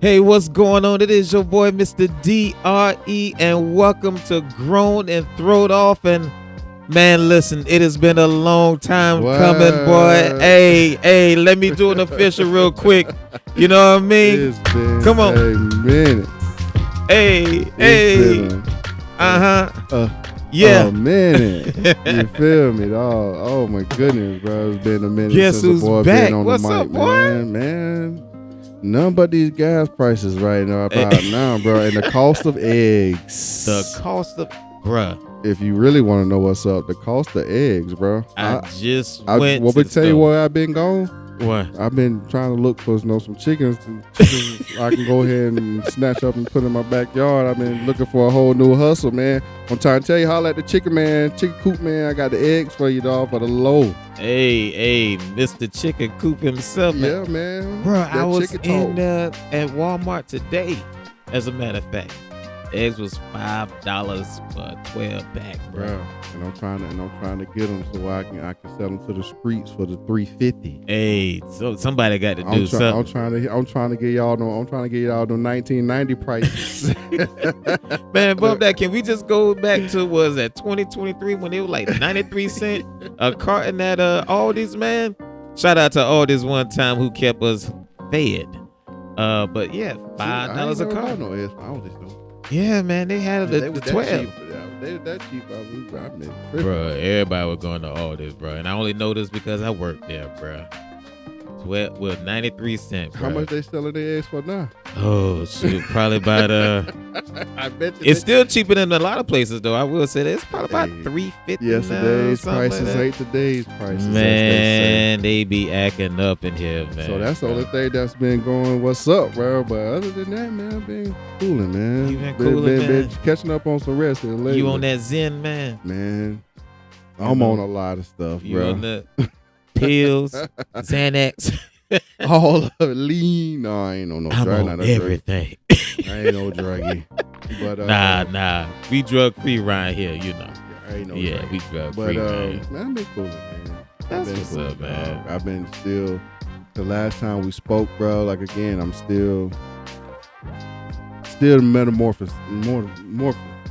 Hey, what's going on? It is your boy, Mr. DRE, and welcome to Grown and Throwed Off. And man, listen, it has been a long time coming, boy. Hey, let me do an official real quick. You know what I mean? It's been Come on. a minute. Hey. Yeah. A minute. You feel me, dog? Oh my goodness, bro. It's been a minute Guess since who's the boy back? been on What's the mic, up, boy? man. None but these gas prices right now about now, bro. And the cost of eggs. The cost of, bruh. If you really want to know what's up, the cost of eggs, bro. I just went What to we the tell you store. where I've been gone? What? I've been trying to look for some chickens I can go ahead and snatch up and put in my backyard. I've been looking for a whole new hustle, man. I'm trying to tell you, holla at the chicken coop, man. I got the eggs for you, dog, for the low. Hey, Mr. Chicken Coop himself, man. Yeah, man. Bro, That I was chicken in talk. there at Walmart today, as a matter of fact. Eggs was $5 for a 12 pack, bro. Bro, and I'm trying to get them so I can sell them to the streets for the $3.50. Hey, so somebody got to do something. I'm trying to get y'all the 1990 prices. Man, bump that. Can we just go back to, was that 2023 when it was like 93 cents a carton at Aldi's, man? Shout out to Aldi's one time who kept us fed. But yeah, $5 a carton. No eggs from Aldi's though. Yeah, man, they had They the was 12. That cheap. They were that cheap. I mean, Bro, everybody was going to all this, bro. And I only know this because I worked there, bro. 93 cents, bro. How much they selling their eggs for now? Oh, shoot. Probably about, I bet it's still cheaper than a lot of places, though. I will say that. It's probably about Hey, $3.50 yesterday's now, something prices like that. ain't today's prices. Man, they be acting up in here, man. So that's the bro. only thing that's been going. What's up, bro? But other than that, man, I've been cooling, man. You been cooling, man. Been catching up on some rest here lately. You on that Zen, man? Man, I'm on a lot of stuff, You bro. on the pills, Xanax? All of it. Lean. No, I ain't on no I'm drug. on Not a everything. drug. I ain't no druggie. But Nah. We drug free around here, you know. I ain't no Yeah, druggie. we drug But free, man. man, I've been cooling, man. That's I've been what's cooling, up, man. dog. I've been still. The last time we spoke, bro. Like again, I'm still metamorphosis.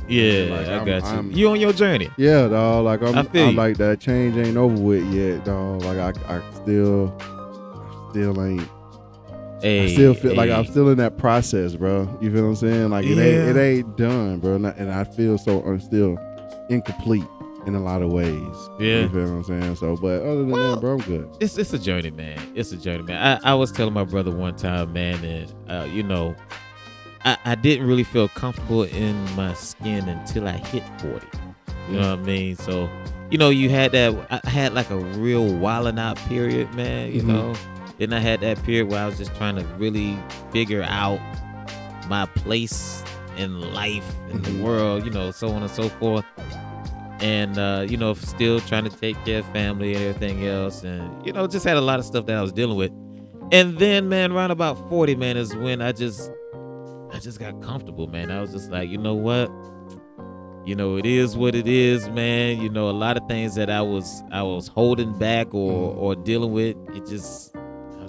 Yeah, Like, I got you. I'm- You on your journey. Yeah, dog. Like I feel I'm you. like that change ain't over with yet, dog. Like I still ain't. Hey, I still feel like hey. I'm still in that process, bro. You feel what I'm saying? Like it ain't done, bro. And I feel so I'm still incomplete in a lot of ways. Yeah. You feel what I'm saying? So, but other than that, bro, I'm good. It's a journey, man. It's a journey, man. I was telling my brother one time, man, and you know, I didn't really feel comfortable in my skin until I hit 40. You know what I mean? So, you know, you had that. I had like a real wilding out period, man. You Mhm. know, then I had that period where I was just trying to really figure out my place in life, in the world, you know, so on and so forth. And, you know, still trying to take care of family and everything else. And, you know, just had a lot of stuff that I was dealing with. And then, man, around about 40, man, is when I just got comfortable, man. I was just like, you know what? You know, it is what it is, man. You know, a lot of things that I was holding back or dealing with, I was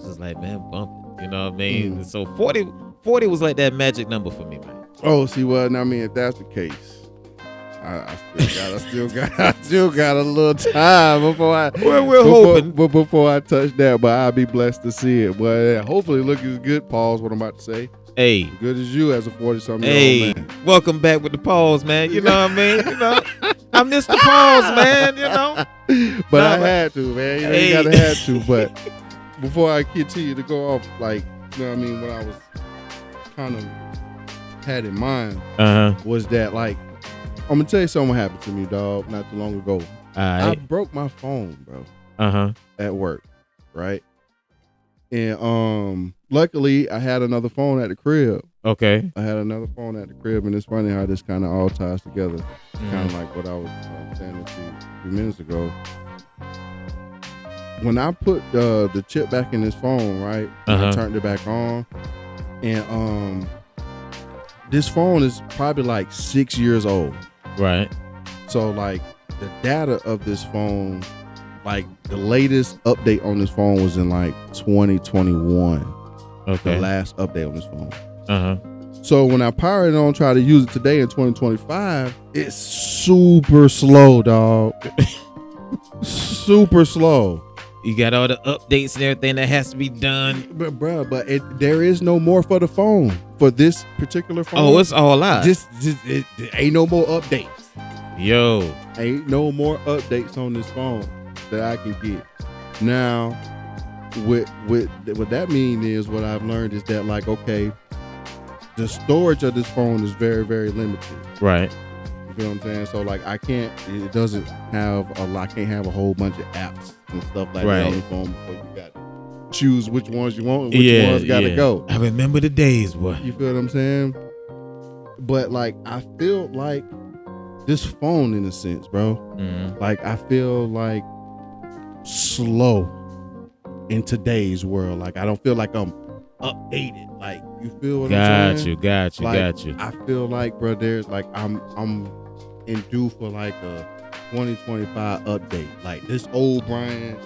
just like, man, bump it. You know what I mean? So 40 was like that magic number for me, man. Oh, see, well, I mean, if that's the case, I still got a little time before I. Well, we're hoping. But before I touch that, but I'll be blessed to see it. But hopefully, look as good. Pause. What I'm about to say. Hey, Good as you as a 40-something hey, year old man. welcome back with the pause, man. You know what I mean? You know, I missed the pause, man. You know. But Nah, I had to, man. You know, you gotta have to. But before I continue to go off, like, you know what I mean, what I was kind of had in mind was that, like, I'm gonna tell you something happened to me, dog, not too long ago. I broke my phone, bro, at work, right? And luckily I had another phone at the crib. Okay. I had another phone at the crib, and it's funny how this kind of all ties together. Kind of like what I was saying a few minutes ago. When I put the chip back in this phone, right, I turned it back on, and this phone is probably like 6 years old. Right. So like the data of this phone, like the latest update on this phone was in like 2021. Okay. The last update on this phone. So when I power it on, try to use it today in 2025, it's super slow, dog. Super slow. You got all the updates and everything that has to be done. But there is no more for the phone. For this particular phone. Oh, it's all out. It ain't no more updates. Yo. Ain't no more updates on this phone that I can get. Now, what that mean is, what I've learned is that, like, okay, the storage of this phone is very, very limited. Right. You feel what I'm saying? So, like, I can't have a whole bunch of apps and stuff like that on the phone before you got to choose which ones you want and which ones got to go. I remember the days, boy. You feel what I'm saying? But, like, I feel like this phone, in a sense, bro, like, I feel like slow in today's world. Like, I don't feel like I'm updated. Like, you feel what I'm saying? Got you. I feel like, bro, there's like I'm in due for like a 2025 update. Like, this old Brian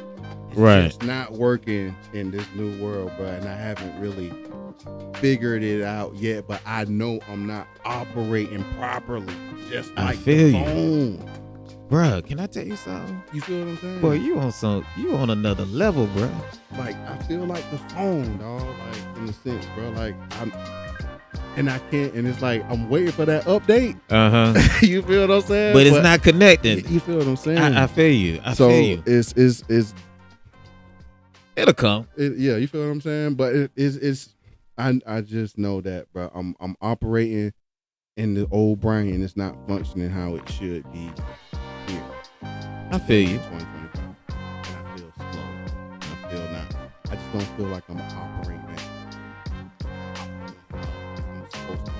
is just not working in this new world, bro, and I haven't really figured it out yet. But I know I'm not operating properly, just like the phone. Bruh, can I tell you something? You feel what I'm saying? Boy, you on another level, bruh. Like, I feel like the phone, dog. Like, in a sense, bro. Like, I can't, and it's like I'm waiting for that update. You feel what I'm saying? But it's not connecting. You feel what I'm saying? I feel you. I feel you. It's it'll come. Yeah, you feel what I'm saying? But I just know that, bro. I'm operating in the old brain. It's not functioning how it should be here. I feel you. 2025. And I feel slow. I feel not. I just don't feel like I'm operating I'm supposed to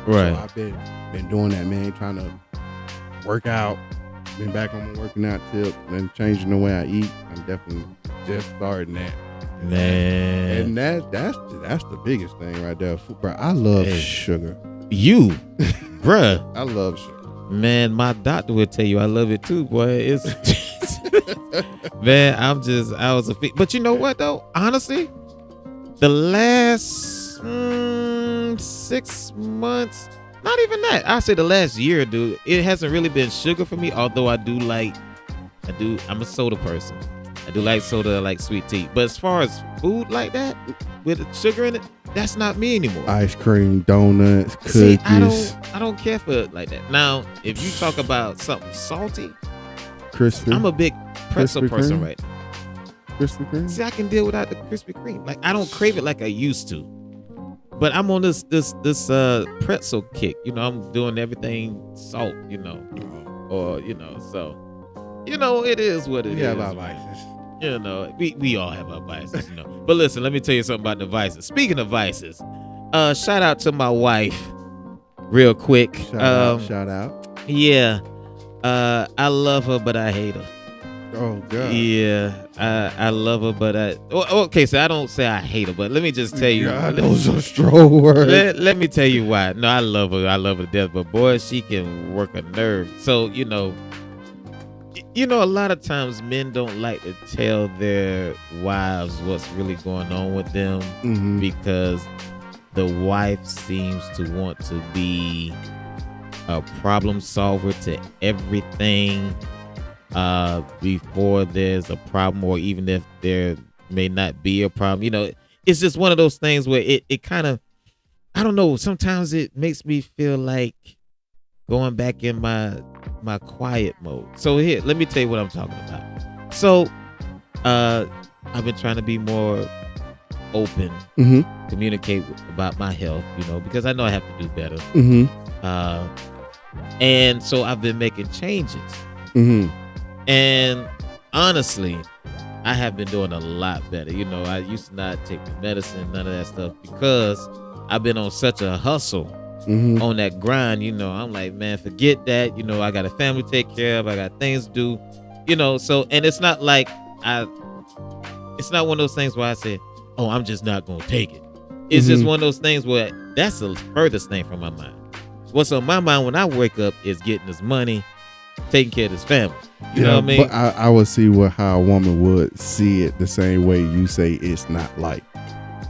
be. Right. So I've been doing that, man. Trying to work out. Been back on my working out tip. Been changing the way I eat. I'm definitely just starting that. Man. And that's the biggest thing right there. Bro, I love sugar. You, bruh. I love sugar. Man, my doctor would tell you I love it too, boy. It's man, I was a but you know what though? Honestly, the last 6 months, not even that. I say the last year, dude, it hasn't really been sugar for me. Although I'm a soda person. I do like soda, I like sweet tea. But as far as food like that with sugar in it, that's not me anymore. Ice cream, donuts, cookies. See, I don't care for it like that. Now, if you talk about something salty, crispy, I'm a big pretzel person right now. Krispy Kreme. See, I can deal without the Krispy Kreme. Like, I don't crave it like I used to. But I'm on this pretzel kick. You know, I'm doing everything salt. You know, or so it is what it is. We have our vices. You know, we all have our vices, you know. But listen, let me tell you something about the vices. Speaking of vices, shout out to my wife real quick. Shout out. Yeah. I love her, but I hate her. Oh, God. Yeah. I love her, but okay, so I don't say I hate her, but let me just tell you. God, those are strong words. Let me tell you why. No, I love her. I love her to death, but boy, she can work a nerve. So, a lot of times men don't like to tell their wives what's really going on with them because the wife seems to want to be a problem solver to everything before there's a problem, or even if there may not be a problem. It's just one of those things where it kind of, I don't know, sometimes it makes me feel like going back in my quiet mode. So here, let me tell you what I'm talking about. So I've been trying to be more open, communicate about my health, because I know I have to do better. And so I've been making changes. And honestly, I have been doing a lot better. I used to not take the medicine, none of that stuff, because I've been on such a hustle. On that grind, I'm like, man, forget that. I got a family to take care of. I got things to do, so, and it's not like it's not one of those things where I say, oh, I'm just not going to take it. It's just one of those things where that's the furthest thing from my mind. What's on my mind when I wake up is getting this money, taking care of this family. You know what I mean? But I would see how a woman would see it the same way you say it's not like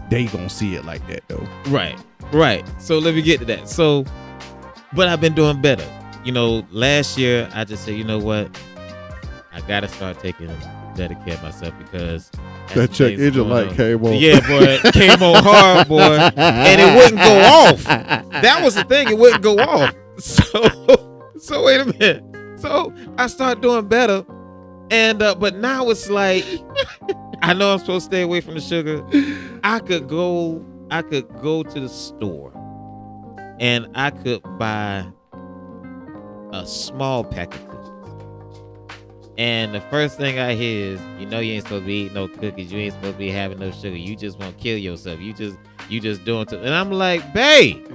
they gonna see it like that though. Right. Right. So let me get to that. So, but I've been doing better. Last year I just said, you know what? I gotta start taking better care of myself because that check engine light came on. Yeah, boy, it came on hard, boy, and it wouldn't go off. That was the thing; it wouldn't go off. So wait a minute. So I started doing better, and but now it's like I know I'm supposed to stay away from the sugar. I could go to the store, and I could buy a small pack of cookies. And the first thing I hear is, you ain't supposed to be eating no cookies. You ain't supposed to be having no sugar. You just want to kill yourself. You just doing it. And I'm like, babe,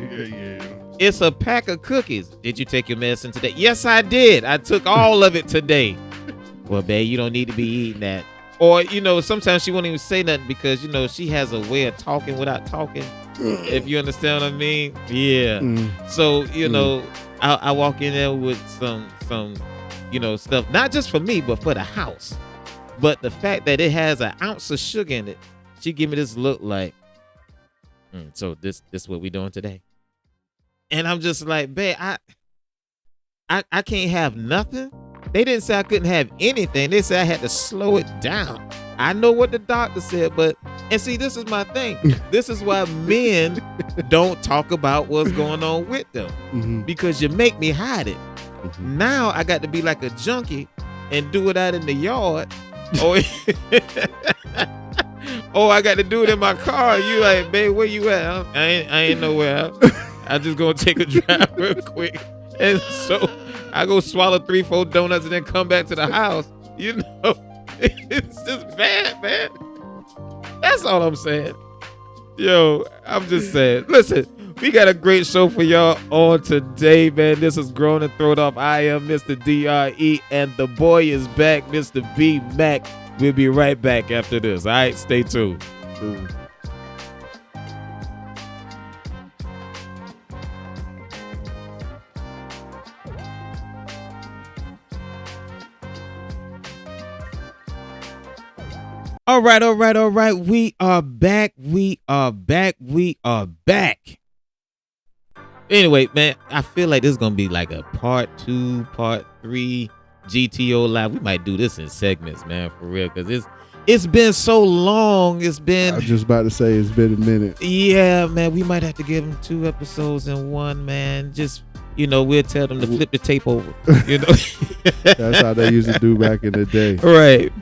it's a pack of cookies. Did you take your medicine today? Yes, I did. I took all of it today. Well, babe, you don't need to be eating that. Or, sometimes she won't even say nothing because, she has a way of talking without talking. If you understand what I mean. Yeah. So, I walk in there with some stuff, not just for me, but for the house. But the fact that it has an ounce of sugar in it, she give me this look like, so this what we doing today? And I'm just like, babe, I can't have nothing. They didn't say I couldn't have anything. They said I had to slow it down. I know what the doctor said, and see, this is my thing. This is why men don't talk about what's going on with them, because you make me hide it. Now I got to be like a junkie and do it out in the yard, or I got to do it in my car. You like, babe, where you at? I ain't nowhere. I just gonna take a drive real quick, and so I go swallow 3-4 donuts and then come back to the house. It's just bad, man. That's all I'm saying. Yo, I'm just saying. Listen. We got a great show for y'all on today, man. This is Grown and Thrown Off. I am Mr. DRE, and the boy is back, Mr. B Mac. We'll be right back after this. All right, stay tuned. All right. We are back. Anyway, man, I feel like this is going to be like a part 2, part 3 G.T.O. live. We might do this in segments, man, for real, because it's been so long. I was just about to say it's been a minute. Yeah, man, we might have to give them 2 episodes in one, man. Just, we'll tell them to flip the tape over. That's how they used to do back in the day. Right.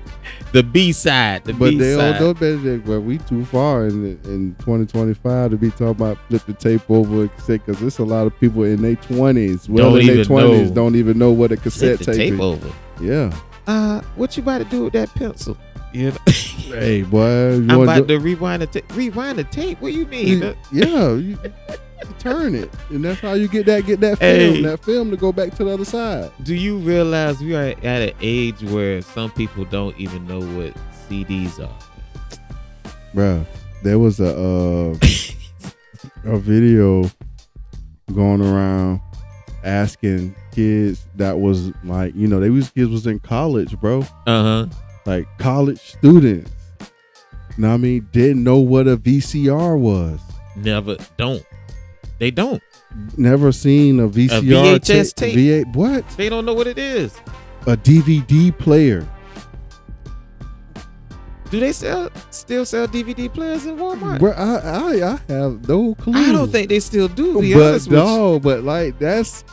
The B-side. But they don't know better than, well, we too far in 2025 to be talking about flip the tape over a cassette, because there's a lot of people in their 20s. Well, in their 20s don't even know what a cassette tape is. Over. Yeah. What you about to do with that pencil? Hey, boy. I'm about to rewind the tape. Rewind the tape? What do you mean? Yeah. You turn it, and that's how you get that film to go back to the other side. Do you realize we are at an age where some people don't even know what CDs are? Bruh, there was a video going around asking kids that was like, kids was in college, bro. Like college students. Know what I mean? Didn't know what a VCR was. They don't. Never seen a VCR. A VHS tape. What? They don't know what it is. A DVD player. Do they still sell DVD players in Walmart? Bro, I have no clue. I don't think they still do. But like that's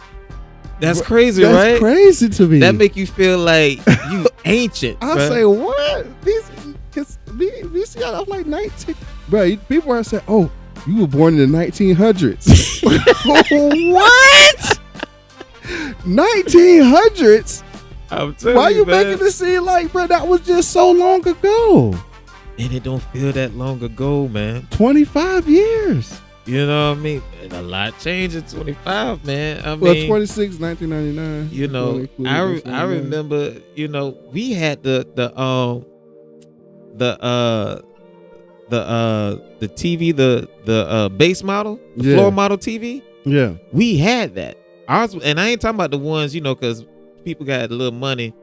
crazy, right? That's crazy to me. That make you feel like you ancient. I say what? VCR. I'm like 19. Bro, people are saying, "Oh, you were born in the 1900s." What? 1900s? I'm telling Why you man. making it seem like, bro, that was just so long ago? And it don't feel that long ago, man. 25 years. You know what I mean? And a lot changed in 25, man. I mean, 26, 1999. You know, I remember, we had the TV, the base model, the floor model TV. Yeah, we had that. Ours, and I ain't talking about the ones, because people got a little money.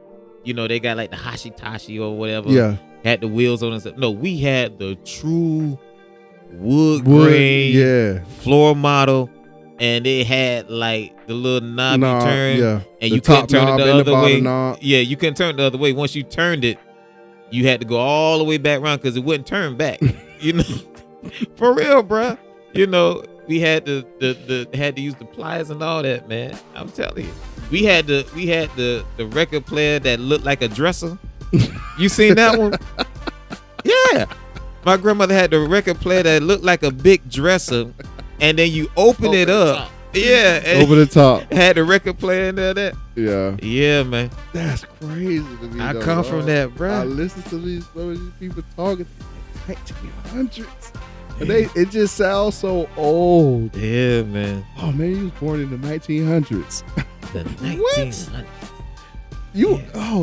They got like the Hashitashi or whatever. Yeah, had the wheels on and stuff. No, we had the true wood grain, yeah, floor model, and it had like the little knob you turn, and the you couldn't turn it the other way. Knob. Yeah, you couldn't turn it the other way. Once you turned it, you had to go all the way back around because it wouldn't turn back. You know, for real, bruh. You know, we had to had to use the pliers and all that, man. I'm telling you, we had the record player that looked like a dresser. You seen that one? Yeah, my grandmother had the record player that looked like a big dresser, and then you open it up. Yeah, over the top. Had the record player in there. Yeah, man. That's crazy to me. I come from that, bro. I listen to some of these people talking 1900s, and it just sounds so old. Yeah, man. Oh man, you was born in the 1900s. The 1900s.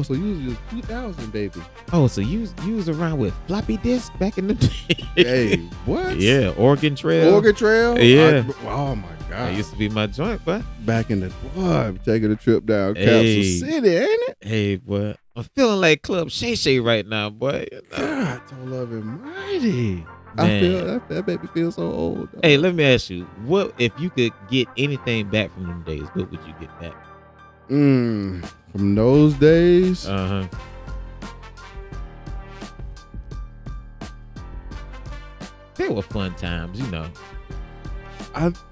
So you was 2000 baby. Oh, so you was around with floppy disk back in the day. Hey, what? Yeah, Oregon Trail. Yeah. Oh my God. That used to be my joint, boy. Back in the taking a trip down Capsule City, ain't it? Hey, boy. I'm feeling like Club Shay Shay right now, boy. You know? God, don't love him mighty. I feel that baby feels so old. Dog. Hey, let me ask you, what if you could get anything back from them days? What would you get back? From those days. They were fun times, you know.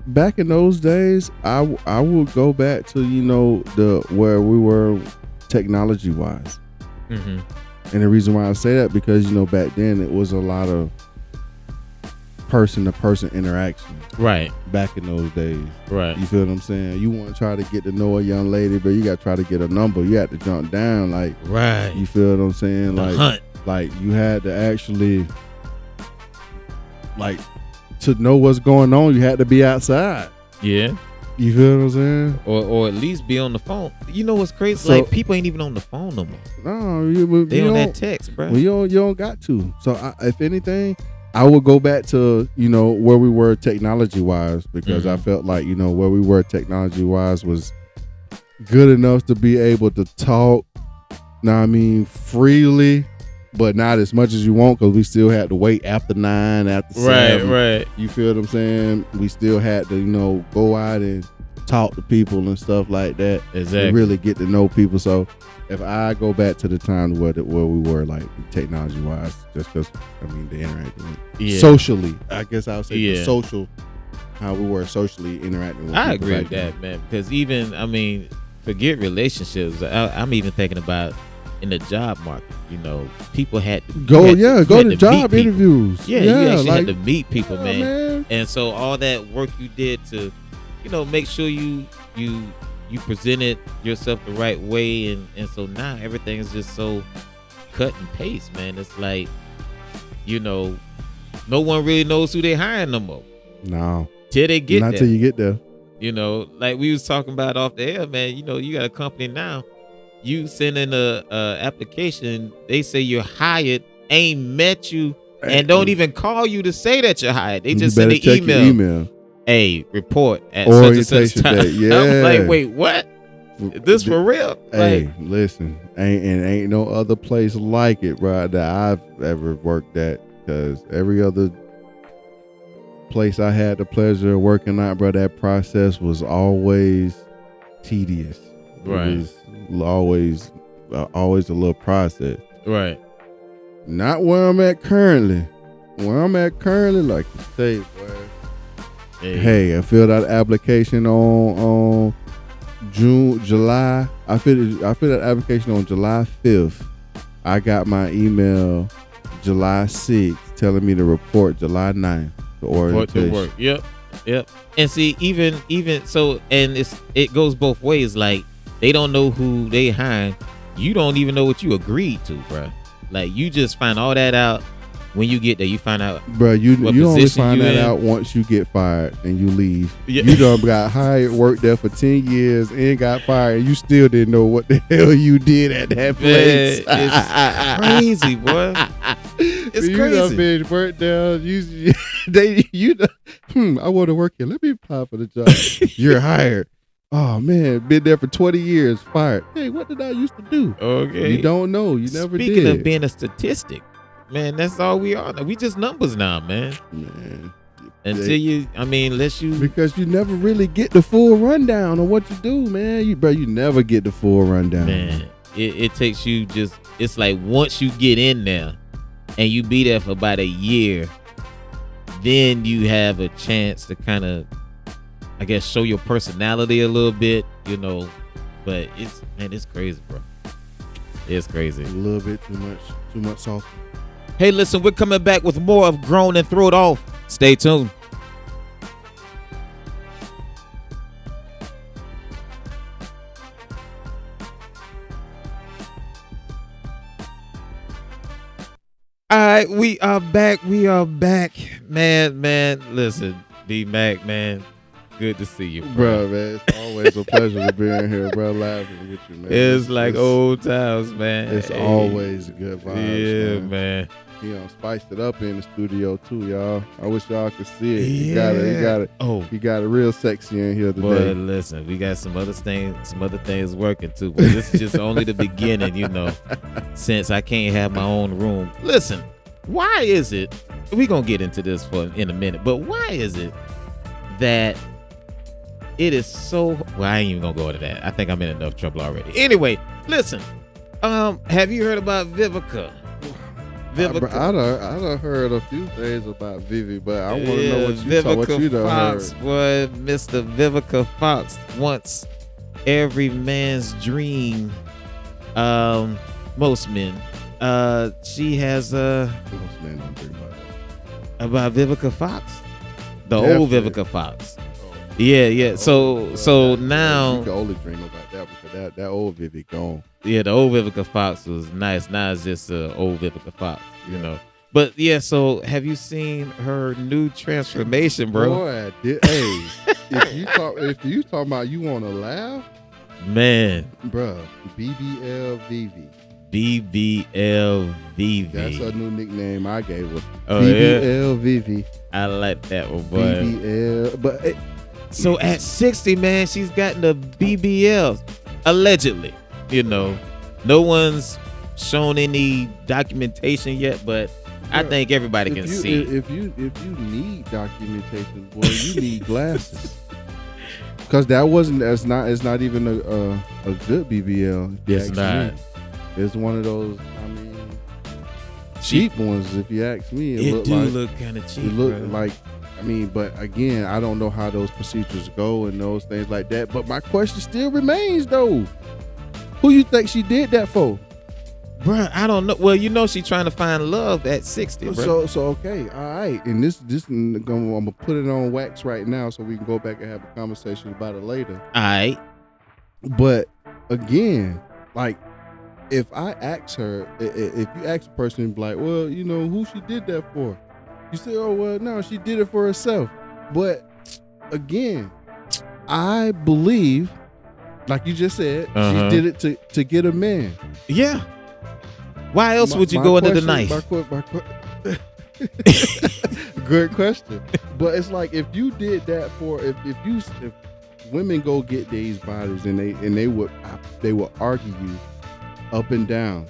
Back in those days, I would go back to where we were technology wise, and the reason why I say that because back then it was a lot of person to person interaction. Right. Back in those days. Right. You feel what I'm saying? You want to try to get to know a young lady, but you got to try to get a number. You had to jump down, like. Right. You feel what I'm saying? The hunt. Like you had to actually, like, to know what's going on, you had to be outside. Yeah. You feel what I'm saying? Or at least be on the phone. You know what's crazy? So, like, people ain't even on the phone no more. No, they on that text, bro. Well, you don't got to. So if anything, I would go back to where we were technology wise, because I felt like where we were technology wise was good enough to be able to talk. Now I mean freely, but not as much as you want, because we still had to wait after 9, after 7. Right. You feel what I'm saying? We still had to go out and talk to people and stuff like that. Exactly. To really get to know people. So if I go back to the times where we were like technology wise, just because the interacting socially, I guess I would say the social, how we were socially interacting with people. I agree with that, man, because even forget relationships. I'm even thinking about in the job market. People had to go to job interviews. Yeah, you actually had to meet people, man. And so all that work you did to make sure you presented yourself the right way, and so now everything is just so cut and paste, man. It's like no one really knows who they hiring no more. No, till they get not there. Till you get there. Like we was talking about off the air, man. You got a company now. You send in a application, they say you're hired, ain't met you, and don't even call you to say that you're hired. They just send an email. Hey, report at orientation such and such time. Yeah. I'm like, wait, what? Is this for real? Hey, listen, ain't no other place like it, bro, that I've ever worked at. Because every other place I had the pleasure of working at, bro, that process was always tedious. Right. It was always a little process. Right. Not where I'm at currently. Where I'm at currently, like you say, boy. Hey, I filled out an application on July. I filled out an application on July 5th. I got my email July 6th telling me to report July 9th. Report to work. Yep. And see, even so, and it goes both ways. Like, they don't know who they hiring. You don't even know what you agreed to, bro. Like, you just find all that out when you get there. You find out, bro. You only find that out once you get fired and you leave. Yeah. You done got hired, worked there for 10 years, and got fired. And you still didn't know what the hell you did at that place. Man, it's crazy, boy. It's crazy. You done been worked down. I want to work here. Let me apply for the job. You're hired. Oh man, been there for 20 years, fired. Hey, what did I used to do? Okay. You don't know. You never did. Speaking of being a statistic, man, that's all we are. We just numbers now, man. Until unless you, because you never really get the full rundown of what you do, man. You never get the full rundown. Man, it takes you it's like once you get in there and you be there for about a year, then you have a chance to kind of, I guess, show your personality a little bit, but it's crazy, bro. It's crazy. A little bit too much sauce. Hey, listen, we're coming back with more of Grown and Throw It Off. Stay tuned. All right, we are back. Man, listen, D-Mac, man, good to see you, bro. Man, it's always a pleasure to be in here, bro, laughing with you, man. It's like old times, man. It's always good vibes. Yeah, man. He spiced it up in the studio too, y'all. I wish y'all could see it. He got it real sexy in here today. But listen, we got some other things working too. But this is just only the beginning, since I can't have my own room. Listen, why is it? We're gonna get into this in a minute, but why is it that it is so? Well, I ain't even gonna go into that. I think I'm in enough trouble already. Anyway, listen. Have you heard about Vivica? I done heard a few things about Vivi, but I want to know what you done Fox, heard. Boy, Mr. Vivica Fox wants every man's dream. Most men. She has most men don't think about Vivica Fox, the old Vivica Fox. Yeah. So now you can only dream about that because that old Vivi gone. Yeah, the old Vivica Fox was nice. Now it's just old Vivica Fox, But yeah, so have you seen her new transformation, bro? Boy, hey, if you talking about you want to laugh, man, bro, BBL Vivi. BBL Vivi. That's a new nickname I gave her. Oh, BBL Vivi. I like that one, boy. BBL, but so at 60, man, she's gotten the BBL allegedly. No one's shown any documentation yet, but I think everybody can see. If you need documentation, boy, you need glasses. Because it's not even a good BBL. It's not. It's one of those, cheap ones. If you ask me, it look kind of cheap. It look like, but again, I don't know how those procedures go and those things like that. But my question still remains, though. Who you think she did that for? Bruh, I don't know. Well, she's trying to find love at 60, bruh. So okay, all right. And this I'm gonna put it on wax right now so we can go back and have a conversation about it later. All right. But again, like, if I ask her, if you ask a person, like, well, who she did that for? You say, oh, well, no, she did it for herself. But again, I believe, like you just said, she did it to get a man. Yeah. Why else would you go under the knife? Good question. But it's like, if you did that for, if women go get these bodies and they would argue you up and down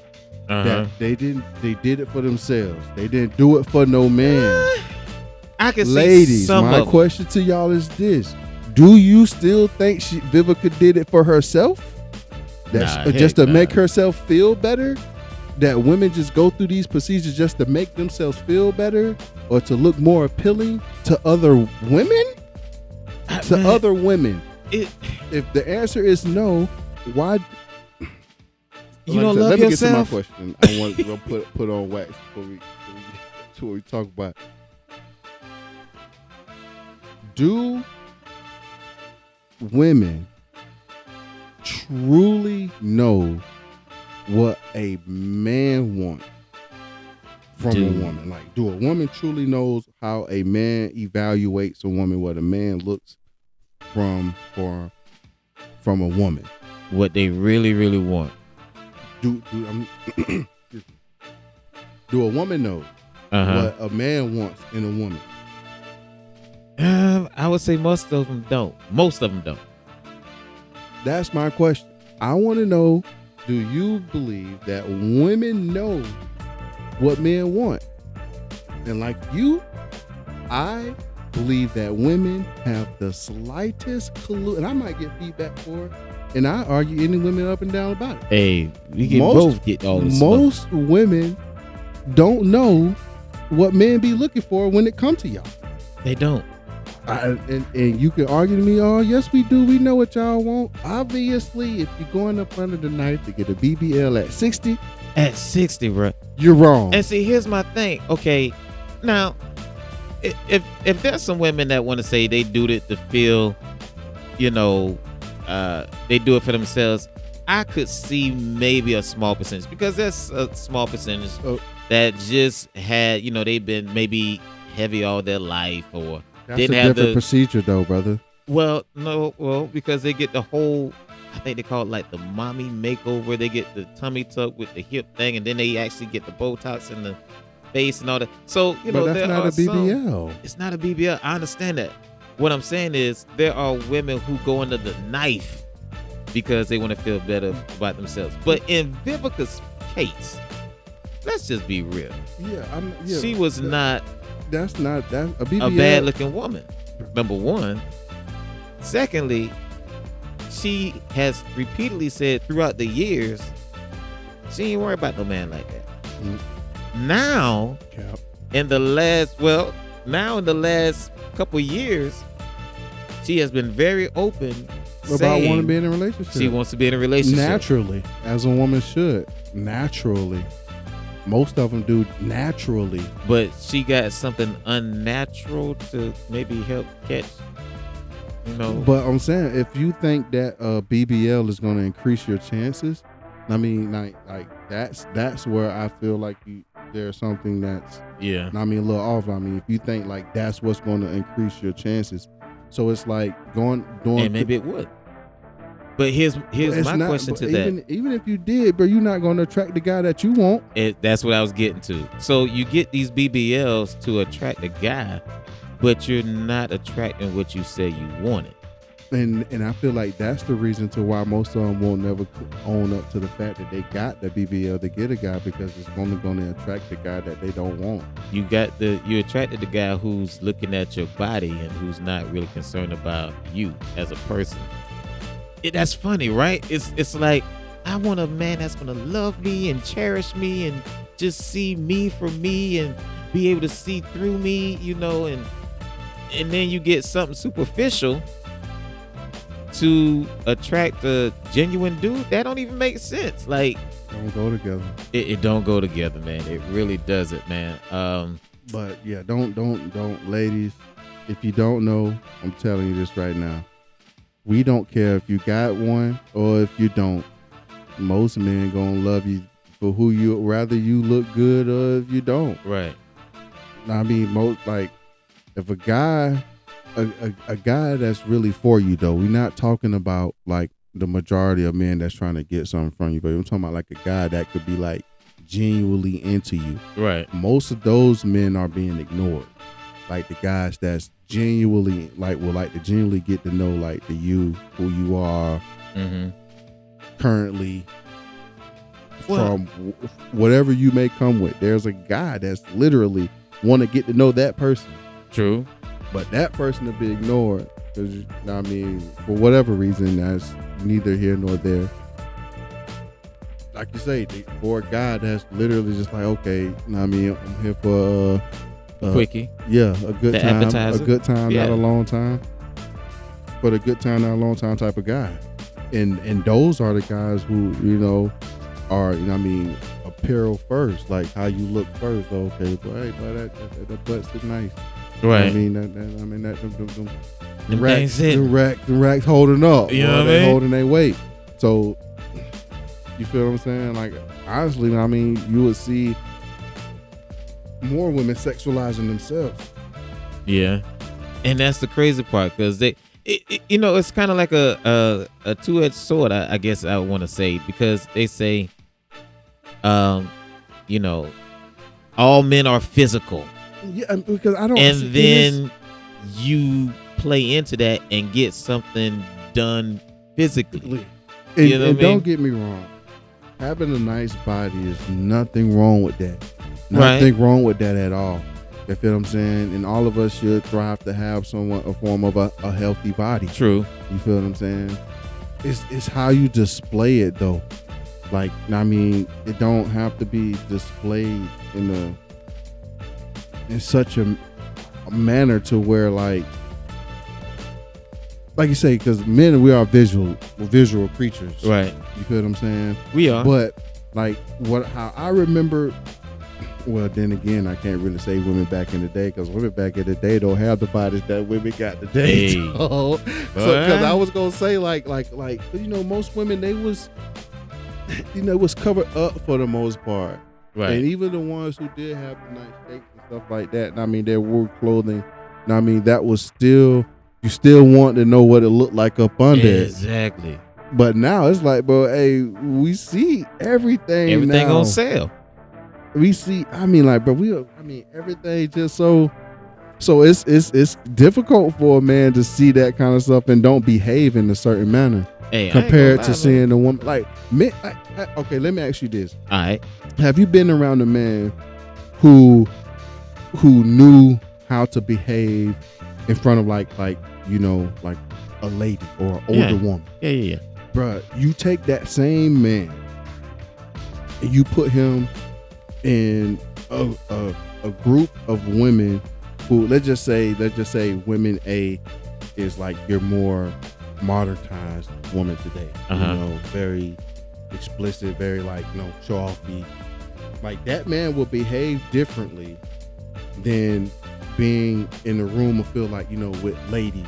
that they did it for themselves. They didn't do it for no man. I can Ladies, see some my question to y'all is this: do you still think Vivica did it for herself? Just to make herself feel better? That women just go through these procedures just to make themselves feel better, or to look more appealing to other women? Other women. If the answer is no, why? You don't love yourself? Let me get to my question. I want to put on wax before we talk about. Do women truly know what a man wants from a woman? Like, do a woman truly knows how a man evaluates a woman, what a man looks from a woman? What they really, really want. Do a woman know what a man wants in a woman? I would say most of them don't. That's my question. I want to know, do you believe that women know what men want. And like you, I believe that women have the slightest clue, and I might get feedback for it, and I argue any women up and down about it. Hey, we can both get all the smoke. Most women don't know what men be looking for when it comes to y'all. They don't. And you can argue to me, oh, yes, we do. We know what y'all want. Obviously, if you're going up under the knife to get a BBL at 60. At 60, bro. You're wrong. And see, here's my thing. Okay, now, if there's some women that want to say they do it to feel, they do it for themselves, I could see maybe a small percentage, because there's a small percentage that just had, they've been maybe heavy all their life, or that's didn't a have different procedure though, brother. Well, no, because they get the whole, I think they call it like the mommy makeover. They get the tummy tuck with the hip thing, and then they actually get the Botox in the face and all that. So, but that's not a BBL. It's not a BBL. I understand that. What I'm saying is there are women who go under the knife because they want to feel better about themselves. But in Vivica's case, let's just be real. Yeah, she was not. That's not a BBL. A bad looking woman. Number one. Secondly, she has repeatedly said throughout the years she ain't worried about no man like that. Now, in the last couple years, she has been very open about wanting to be in a relationship. She wants to be in a relationship naturally, as a woman should. Naturally. Most of them do naturally. But she got something unnatural to maybe help catch. But I'm saying, if you think that BBL is going to increase your chances, I mean, like that's where I feel like there's something that's a little off. I mean, if you think like that's what's going to increase your chances, so it's like doing. And maybe it would. But here's my question to that. Even if you did, bro, you're not going to attract the guy that you want. That's what I was getting to. So you get these BBLs to attract a guy, but you're not attracting what you say you wanted. And I feel like that's the reason to why most of them won't never own up to the fact that they got the BBL to get a guy, because it's only going to attract the guy that they don't want. You attracted the guy who's looking at your body and who's not really concerned about you as a person. That's funny, right? It's like, I want a man that's gonna love me and cherish me and just see me for me and be able to see through me, and then you get something superficial to attract a genuine dude. That don't even make sense. Like, don't go together. It don't go together, man. It really doesn't, man. But yeah, don't, ladies. If you don't know, I'm telling you this right now. We don't care if you got one or if you don't. Most men gonna love you for who you, rather you look good or if you don't. Right. I mean, if a guy that's really for you though, we're not talking about like the majority of men that's trying to get something from you, but I'm talking about like a guy that could be like genuinely into you. Right. Most of those men are being ignored. Like the guys that's genuinely to genuinely get to know like who you are currently from whatever you may come with. There's a guy that's literally want to get to know that person. True. But that person to be ignored because, I mean, for whatever reason, that's neither here nor there. Like you say, for a guy that's literally just like, okay, I'm here for quickie. Yeah, a good the time. Appetizer. A good time, not a long time. But a good time, not a long time type of guy. And those are the guys who, are, apparel first, like how you look first. Okay, but hey, that butt's is nice. Right. The racks holding up. You know what I they mean? Holding their weight. So, you feel what I'm saying? Like, honestly, you would see more women sexualizing themselves. Yeah. And that's the crazy part, because it's kind of like a two-edged sword, I guess I want to say, because they say, all men are physical. Yeah, because I don't. And then you play into that and get something done physically. And don't get me wrong, having a nice body is nothing wrong with that. Nothing wrong with that at all. You feel what I'm saying? And all of us should strive to have a form of a healthy body. True. You feel what I'm saying? It's how you display it though. Like, I mean, it don't have to be displayed in such a manner to where like you say, because men, we are visual creatures. Right. You feel what I'm saying? We are. But like how I remember. Well, then again, I can't really say women back in the day, because women back in the day don't have the bodies that women got today. Hey. So because I was gonna say like most women, they was was covered up for the most part, right? And even the ones who did have the nice shapes and stuff like that, and I mean, they wore clothing. And I mean, that was still, you still want to know what it looked like up under it. Exactly. But now it's like, bro, hey, we see everything. Everything now. on sale. We see, I mean, like, bro, everything just so it's difficult for a man to see that kind of stuff and don't behave in a certain manner. Hey, compared to seeing a woman like men. Okay, let me ask you this. All right. Have you been around a man who knew how to behave in front of like a lady or an older woman? Yeah. Bruh, you take that same man and you put him in a group of women who, let's just say women A is like your more modernized woman today. Very explicit, very show offy. Like, that man will behave differently than being in a room or feel like with ladies.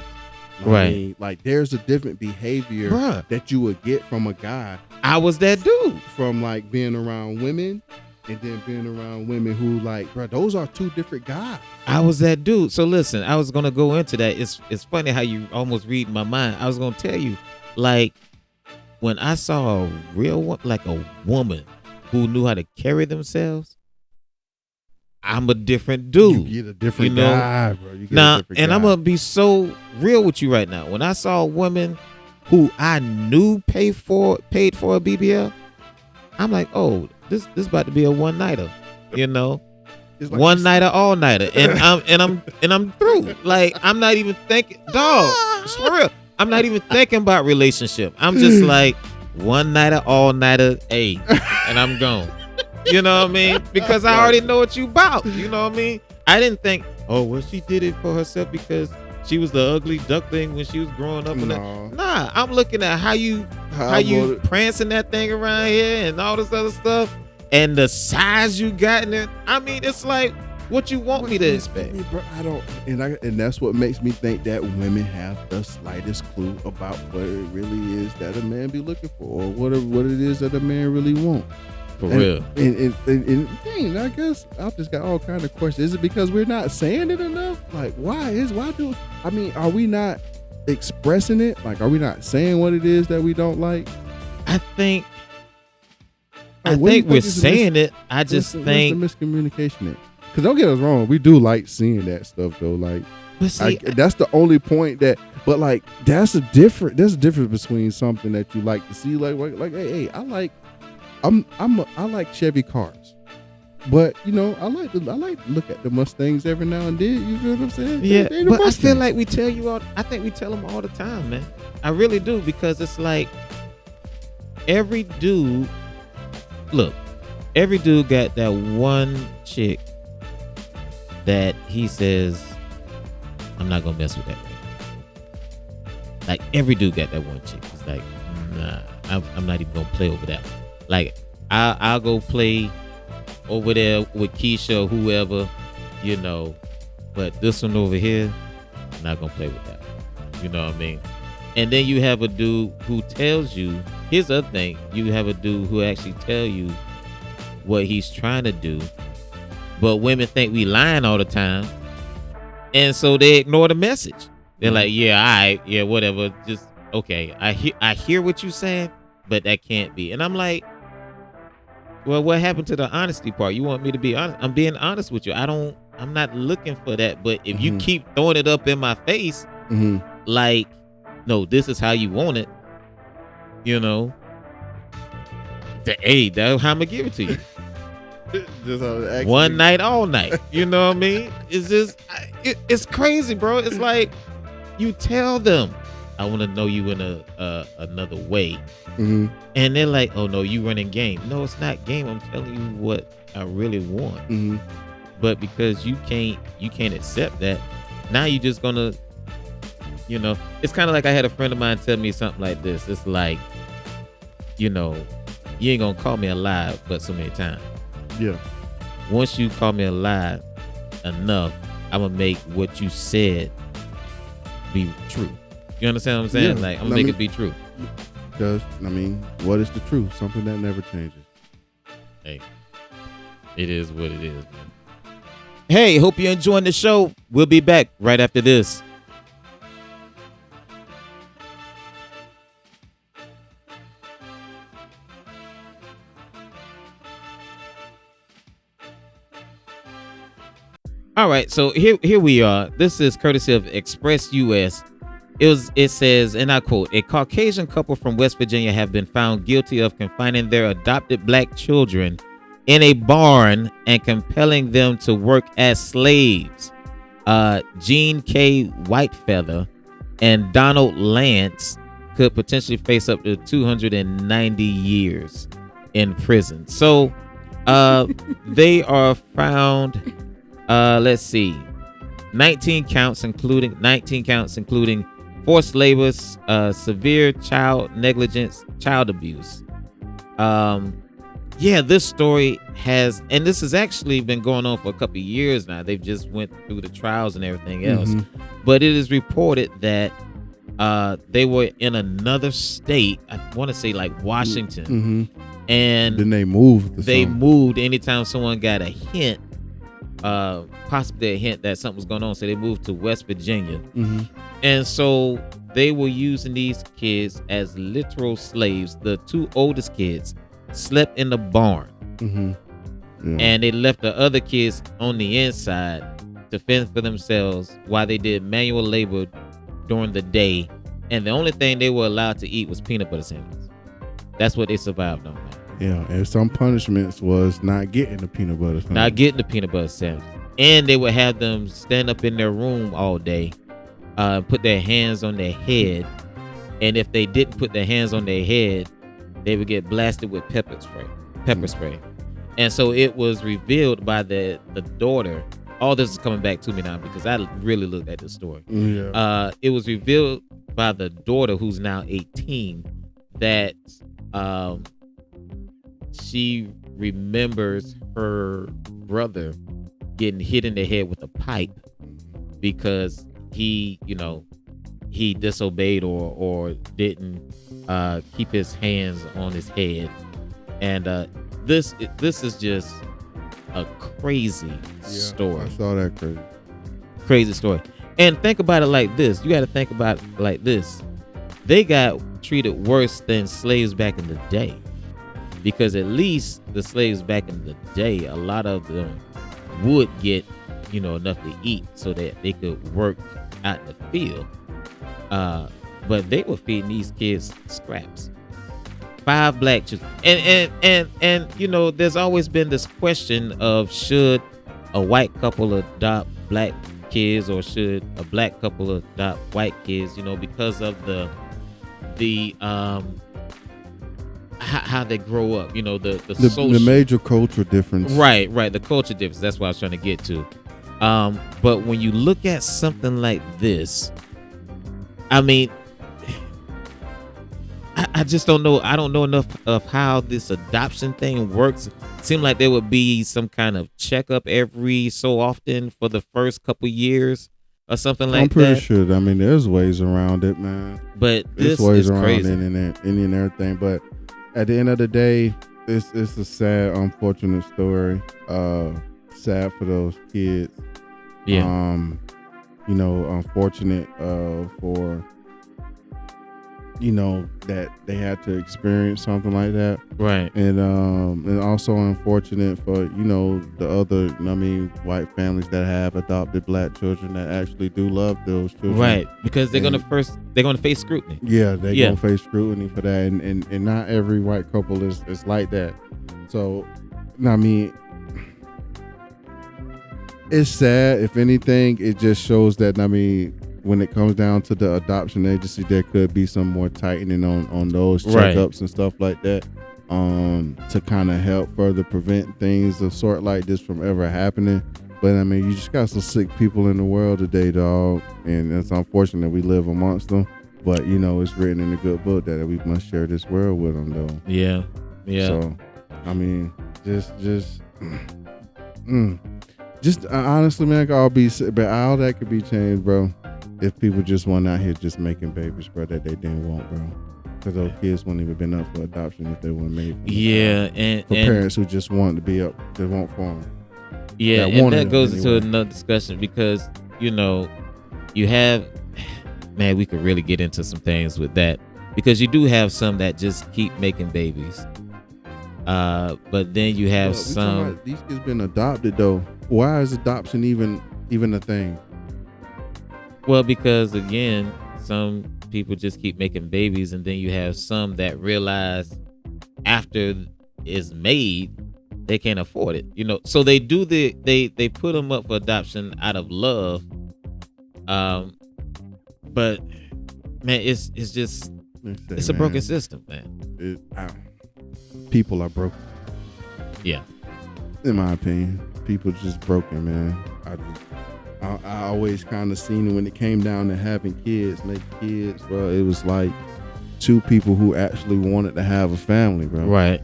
Right. I mean, like, there's a different behavior that you would get from a guy. I was that dude. From like being around women and then being around women who those are two different guys. I was that dude. So listen, I was gonna go into that. It's funny how you almost read my mind. I was gonna tell you, like, when I saw a real one, like a woman who knew how to carry themselves, I'm a different dude. You get a different guy, bro. And I'm gonna be so real with you right now. When I saw a woman who I knew paid for a BBL, I'm like, oh, this about to be a one nighter, like one nighter, all nighter, and I'm through. Like, I'm not even thinking, dog. It's for real. I'm not even thinking about relationship. I'm just like, one nighter, all nighter, and I'm gone. You know what I mean? Because I already know what you about. You know what I mean? I didn't think, oh, well, she did it for herself because she was the ugly duckling when she was growing up. Nah, I'm looking at how you prancing that thing around here and all this other stuff, and the size you got in it. I mean, it's like, what you want me to expect? Bro, I don't, and that's what makes me think that women have the slightest clue about what it really is that a man be looking for, or what it is that a man really want. For real. And I guess I've just got all kind of questions. Is it because we're not saying it enough? Like, are we not expressing it? Like, are we not saying what it is that we don't like? I think we're saying it. I just think where's the miscommunication at? Because don't get us wrong, we do like seeing that stuff though. Like, that's the only point that. But like, there's a difference between something that you like to see, like hey, I like Chevy cars, but I like to look at the Mustangs every now and then. You feel what I'm saying? Yeah, but I feel like we tell you all. I think we tell them all the time, man. I really do, because it's like every dude got that one chick that he says, I'm not gonna mess with that right now. Like, every dude got that one chick. It's like, nah, I'm not even gonna play over that one. Like, I'll go play over there with Keisha or whoever, but this one over here, I'm not gonna play with that one. You know what I mean? And then you have a dude who tells you, here's the other thing, you have a dude who actually tell you what he's trying to do, but women think we lying all the time, and so they ignore the message. They're like, yeah, all right, yeah, whatever, just okay. I hear what you're saying, but that can't be. And I'm like, well, what happened to the honesty part? You want me to be honest? I'm being honest with you. I'm not looking for that. But if you keep throwing it up in my face, like, no, this is how you want it, Hey, that's how I'm gonna give it to you. Just one night, all night. You know what I mean? It's just, it's crazy, bro. It's like you tell them, I want to know you in another way, Mm-hmm. and they're like, oh no, you running game. No, it's not game. I'm telling you what I really want. Mm-hmm. But because you can't accept that, now you just gonna, it's kind of like I had a friend of mine tell me something like this. It's like, you ain't gonna call me a lie but so many times. Yeah. Once you call me a lie enough, I'm gonna make what you said be true. You understand what I'm saying? Yeah. Like, I'm gonna make it be true. Because, what is the truth? Something that never changes. Hey, it is what it is, man. Hey, hope you're enjoying the show. We'll be back right after this. All right, so here we are. This is courtesy of Express US. It says, and I quote, a Caucasian couple from West Virginia have been found guilty of confining their adopted black children in a barn and compelling them to work as slaves. Gene K. Whitefeather and Donald Lance could potentially face up to 290 years in prison. So they are found, let's see, 19 counts including forced labor, severe child negligence, child abuse. This story has, and this has actually been going on for a couple of years now. They've just went through the trials and everything else. Mm-hmm. But it is reported that they were in another state, I want to say like Washington. Mm-hmm. And then they moved. They moved anytime someone got a hint, possibly a hint that something was going on. So they moved to West Virginia. Mm-hmm. And so they were using these kids as literal slaves. The two oldest kids slept in the barn. Mm-hmm. Yeah. And they left the other kids on the inside to fend for themselves while they did manual labor during the day. And the only thing they were allowed to eat was peanut butter sandwiches. That's what they survived on, man. Yeah, and some punishments was not getting the peanut butter sandwich. Not getting the peanut butter sandwich. And they would have them stand up in their room all day, put their hands on their head. And if they didn't put their hands on their head, they would get blasted with pepper spray. And so it was revealed by the daughter. All this is coming back to me now because I really looked at this story. Yeah. It was revealed by the daughter, who's now 18, that she remembers her brother getting hit in the head with a pipe because he disobeyed or didn't keep his hands on his head. And this is just a crazy story. I saw that crazy story. And think about it like this. You got to think about it like this. They got treated worse than slaves back in the day, because at least the slaves back in the day, a lot of them would get enough to eat so that they could work out in the field. But they were feeding these kids scraps. 5 black children. And there's always been this question of, should a white couple adopt black kids or should a black couple adopt white kids, because of the how they grow up, the major culture difference. Right, the culture difference. That's what I was trying to get to. But when you look at something like this, I mean, I just don't know. I don't know enough of how this adoption thing works. It seemed like there would be some kind of checkup every so often for the first couple years or something like that. I'm pretty sure. I mean, there's ways around it, man. But there's this ways is around crazy. Internet and everything. But at the end of the day, it's a sad, unfortunate story. Sad for those kids. Yeah. Unfortunate for that they had to experience something like that. Right. And also unfortunate for the other white families that have adopted black children that actually do love those children. Right. Because they're gonna face scrutiny. Yeah, they're gonna face scrutiny for that, and not every white couple is like that. So It's sad. If anything, it just shows that, I mean, when it comes down to the adoption agency, there could be some more tightening on those checkups and stuff like that, to kind of help further prevent things of sort like this from ever happening. But I mean, you just got some sick people in the world today, dog, and it's unfortunate we live amongst them. But you know, it's written in the good book that we must share this world with them, though. Yeah. So, I mean, just honestly, man, but all that could be changed, bro. If people just weren't out here just making babies, bro, that they didn't want, bro. Because those kids wouldn't even been up for adoption if they weren't made. And parents who just wanted to be up, they want for them. Yeah, and that goes into another discussion because, you know, you have, man, we could really get into some things with that because you do have some that just keep making babies. But then you have some. These kids been adopted though. Why is adoption even a thing? Well, because again, some people just keep making babies, and then you have some that realize after it's made, they can't afford it. You know, so they do they put them up for adoption out of love. But man, it's just it's a broken system, man. People are broken. Yeah. In my opinion, people just broken, man. I always kind of seen it when it came down to having kids, making kids, bro. It was like two people who actually wanted to have a family, bro. Right.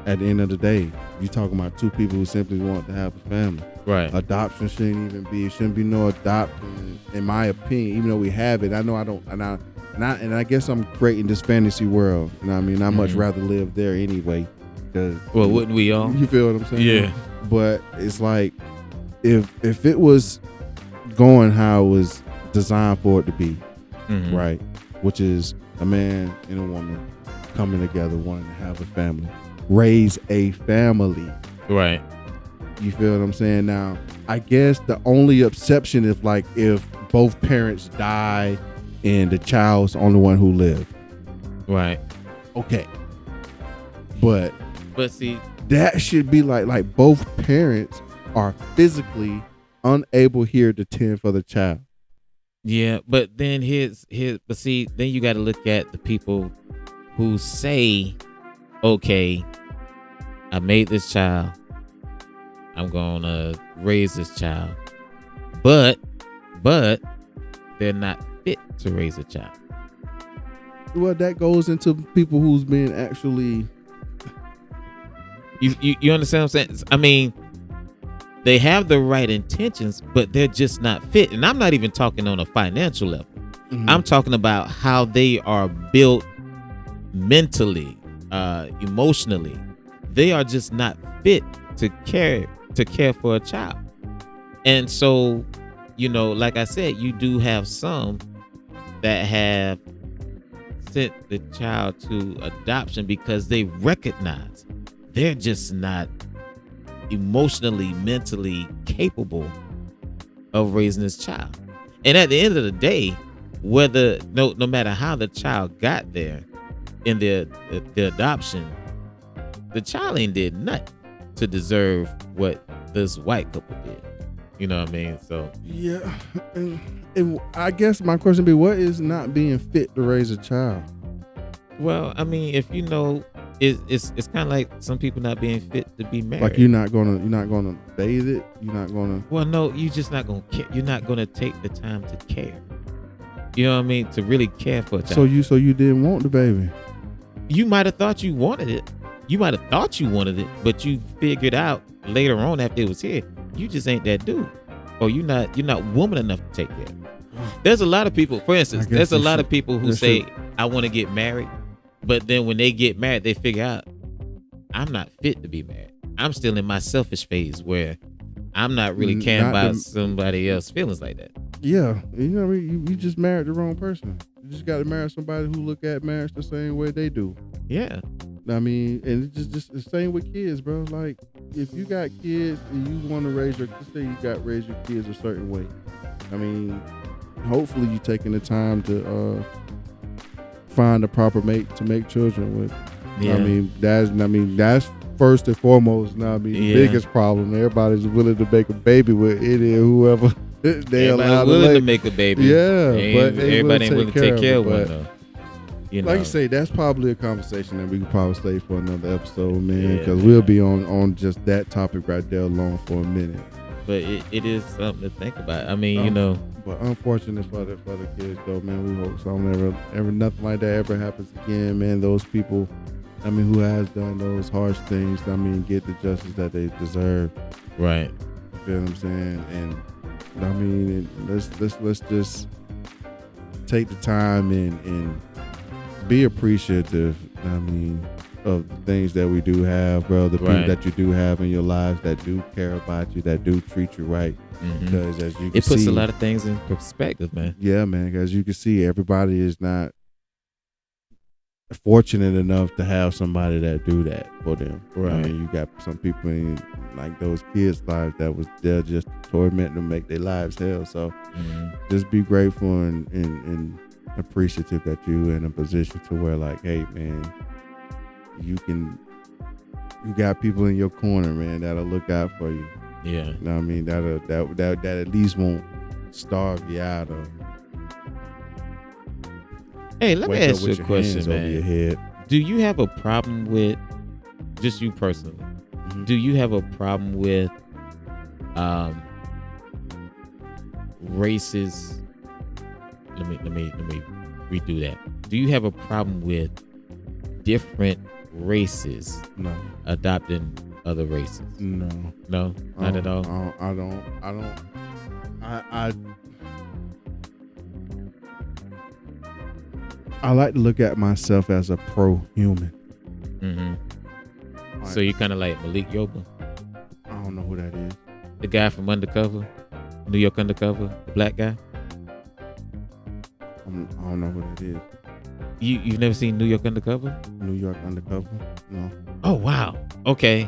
At the end of the day, you talking about two people who simply want to have a family. Right. Adoption shouldn't be no adoption, in my opinion. Even though we have it, I know I don't, and I guess I'm creating this fantasy world. You know what I mean? I much rather live there anyway. Well, wouldn't we all? You feel what I'm saying? Yeah. But it's like if it was going how it was designed for it to be, right? Which is a man and a woman coming together, wanting to have a family, raise a family. Right. You feel what I'm saying? Now, I guess the only exception is like if both parents die and the child's the only one who lived. Right. Okay. But see, that should be like both parents are physically unable here to tend for the child. Yeah, but then but see, then you got to look at the people who say, okay, I made this child, I'm gonna raise this child, but they're not fit to raise a child. Well, that goes into people who's been actually. You understand what I'm saying? I mean, they have the right intentions, but they're just not fit. And I'm not even talking on a financial level. I'm talking about how they are built mentally, emotionally. They are just not fit to care for a child. And so, you know, like I said, you do have some that have sent the child to adoption because they recognize they're just not emotionally, mentally capable of raising this child. And at the end of the day, whether no matter how the child got there in the adoption, the child ain't did nothing to deserve what this white couple did. You know what I mean? So yeah, and I guess my question would be, what is not being fit to raise a child? Well, I mean, if you know, it's kind of like some people not being fit to be married. Like you're not gonna bathe it. You're not gonna. Well, no, you just not gonna care. You're not gonna take the time to care. You know what I mean? To really care for a child. So you didn't want the baby. You might have thought you wanted it. You might have thought you wanted it, but you figured out later on after it was here, you just ain't that dude, or you're not woman enough to take care of it. There's a lot of people. For instance, there's a lot of people who say, "I want to get married." But then when they get married, they figure out, I'm not fit to be married. I'm still in my selfish phase where I'm not really caring about somebody else's feelings like that. Yeah. You know what I mean? You just married the wrong person. You just got to marry somebody who look at marriage the same way they do. Yeah. I mean, and it's just the same with kids, bro. Like, if you got kids and you want to raise your kids a certain way. I mean, hopefully you taking the time to find a proper mate to make children with. Yeah. I mean, that's first and foremost. Now, I mean, the biggest problem. Everybody's willing to make a baby with any or whoever they allow to willing to make a baby. Yeah, but everybody ain't willing to take care of one though. Like you say, that's probably a conversation that we could probably stay for another episode, man. Because we'll be on just that topic right there alone for a minute. But it is something to think about. I mean, But unfortunate for the kids, though, man. We hope something ever nothing like that ever happens again, man. Those people, I mean, who has done those harsh things, I mean, get the justice that they deserve. Right. You feel what I'm saying? And I mean, let's just take the time and be appreciative. I mean, of the things that we do have, bro. The people that you do have in your lives that do care about you, that do treat you right. Because as you can it puts see, a lot of things in perspective, man. Yeah, man. Because you can see, everybody is not fortunate enough to have somebody that do that for them. Right. I mean, you got some people in like those kids' lives that was there just to torment them, make their lives hell. So just be grateful and appreciative that you in a position to where, like, hey, man, you got people in your corner, man, that'll look out for you. Yeah. You know what I mean? That at least won't starve you out of. Hey, let me ask you a question, man. Over your head. Do you have a problem with, just you personally, do you have a problem with races? Let me redo that. Do you have a problem with different races adopting other races? No, not at all. I don't. I like to look at myself as a pro-human. So you kind of like Malik Yoba? I don't know who that is. The guy from Undercover, New York Undercover, the black guy. I don't know who that is. You've never seen New York Undercover? New York Undercover? No. Oh wow. Okay.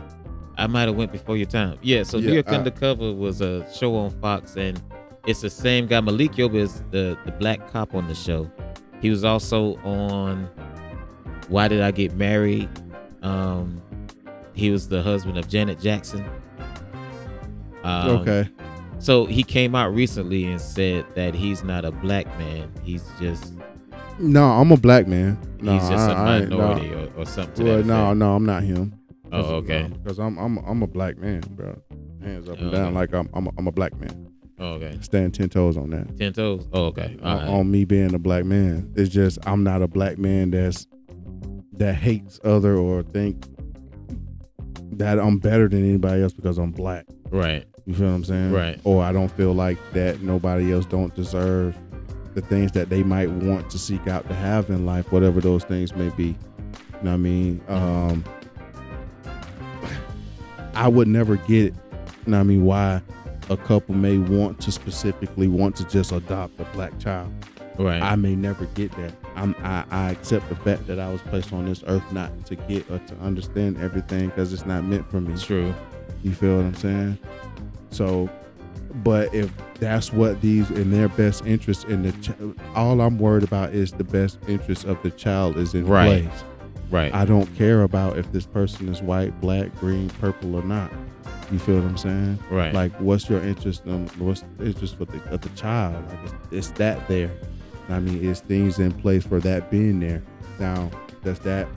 I might have went before your time. Yeah, so New York Undercover was a show on Fox, and it's the same guy. Malik Yoba is the black cop on the show. He was also on Why Did I Get Married? He was the husband of Janet Jackson. Okay. So he came out recently and said that he's not a black man. He's just... No, I'm a black man. No, he's just a minority or something to that effect. No, I'm not him. Oh, okay. Because I'm a black man, bro. Hands up and down like I'm a black man. Oh, okay. Stand 10 toes on that. 10 toes? Oh, okay. On me being a black man. It's just I'm not a black man that hates other or think that I'm better than anybody else because I'm black. Right. You feel what I'm saying? Right. Or I don't feel like that nobody else don't deserve the things that they might want to seek out to have in life, whatever those things may be. You know what I mean? I would never get it. You know what I mean? Why a couple may specifically want to just adopt a black child. Right. I may never get that. I accept the fact that I was placed on this earth not to get or to understand everything because it's not meant for me. True. You feel what I'm saying? So, but if that's what these in their best interest all I'm worried about is the best interest of the child is in place. Right. I don't care about if this person is white, black, green, purple or not. You feel what I'm saying? Right. Like, what's your interest? What's the interest of the child? Like, it's that there. I mean, it's things in place for that being there. Now, does that?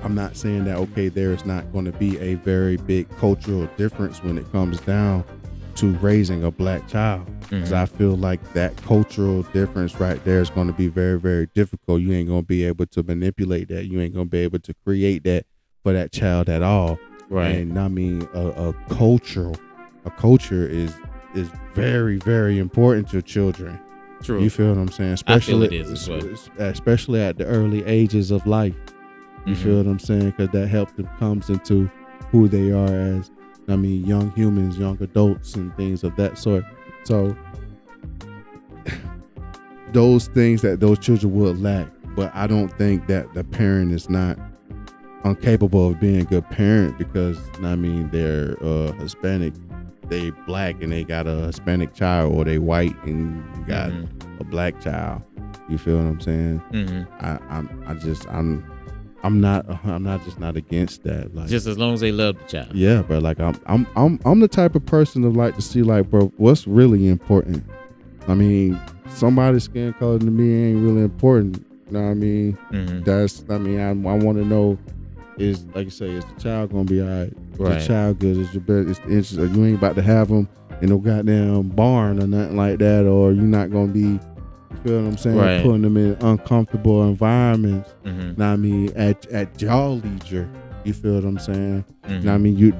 I'm not saying that. Okay, there is not going to be a very big cultural difference when it comes down to raising a black child, because I feel like that cultural difference right there is going to be very, very difficult. You ain't going to be able to manipulate that. You ain't going to be able to create that for that child at all. Right. And I mean, a culture is very, very important to children. True. You feel what I'm saying? Especially, I feel it is as well. Especially at the early ages of life. You feel what I'm saying? Because that helps them comes into who they are as, I mean, young humans, young adults, and things of that sort. So those things that those children would lack, but I don't think that the parent is not incapable of being a good parent because, I mean, they're Hispanic, they black and they got a Hispanic child, or they white and you got a black child. You feel what I'm saying? I'm not just not against that. Like, just as long as they love the child. Yeah, but like I'm the type of person to like to see, like, bro, what's really important. I mean, somebody's skin color to me ain't really important. You know what I mean? I want to know, is, like you say, is the child gonna be all right? Is the child good? Is your best? Is the interest? Or you ain't about to have them in no goddamn barn or nothing like that, or you're not gonna be, you feel what I'm saying? Right. Putting them in uncomfortable environments. Mm-hmm. Know what I mean? At y'all leisure. You feel what I'm saying? Mm-hmm. Know what I mean? You